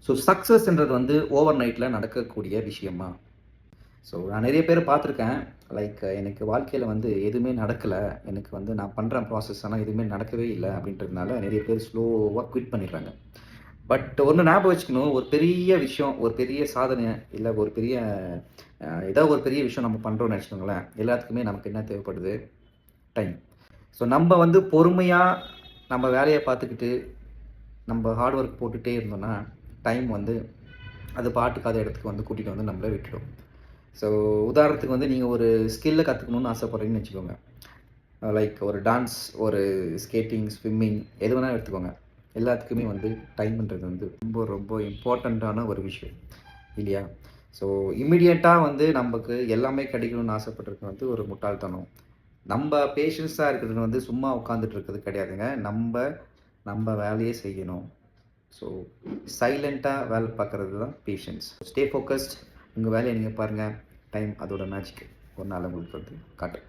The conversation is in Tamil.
ஸோ சக்ஸஸ்ன்றது வந்து ஓவர் நைட்டில் நடக்கக்கூடிய விஷயமா? ஸோ நான் நிறைய பேரை பார்த்துருக்கேன். லைக் எனக்கு வாழ்க்கையில வந்து எதுவுமே நடக்கல. எனக்கு வந்து நான் பண்ற ப்ராசஸ் ஆனா எதுவுமே நடக்கவே இல்ல அப்படின்றதுனால நிறைய பேர் ஸ்லோவா குயிட் பண்ணிடுறாங்க. பட் ஒண்ணு ஞாபகம் வச்சுக்கணும். ஒரு பெரிய விஷயம், ஒரு பெரிய சாதனை, இல்ல ஒரு பெரிய ஏதோ ஒரு பெரிய விஷயம் நம்ம பண்றோம்னு வச்சுக்கோங்களேன், எல்லாத்துக்குமே நமக்கு என்ன தேவைப்படுது? டைம். ஸோ நம்ப வந்து பொறுமையா நம்ம வேலைய பார்த்துக்கிட்டு, நம்ப ஹார்ட் ஒர்க் போட்டுட்டே இருந்தோம்னா, டைம் வந்து அது பாட்டுக்கு அது இடத்துக்கு வந்து கூட்டிட்டு வந்து நம்மள விட்டுடும். ஸோ உதாரணத்துக்கு வந்து நீங்க ஒரு ஸ்கில்ல கத்துக்கணும்னு ஆசைப்படுறீங்கன்னு வச்சுக்கோங்க. லைக் ஒரு டான்ஸ், ஒரு ஸ்கேட்டிங், ஸ்விம்மிங் எது வேணாலும் எடுத்துக்கோங்க. எல்லாத்துக்குமே வந்து டைம்ன்றது வந்து ரொம்ப ரொம்ப இம்பார்ட்டண்ட்டான ஒரு விஷயம். இல்லையா? ஸோ இம்மீடியட்டா வந்து நமக்கு எல்லாமே கிடைக்கணும்னு ஆசைப்பட்டுருக்கிறது வந்து ஒரு முட்டாள்தனம். நம்ப பேஷன்ஸா இருக்கிறது வந்து சும்மா உட்காந்துட்டு இருக்கிறது கிடையாதுங்க. நம்ப வேலையே செய்யணும். ஸோ சைலன்ட்டா வேலை பார்க்கறது தான் பேஷன்ஸ். Stay focused. உங்க வேலைய நீங்க பாருங்க. டைம் அதோட மேஜிக் ஒரு நாள் உங்களுக்கு வந்து காட்டும்.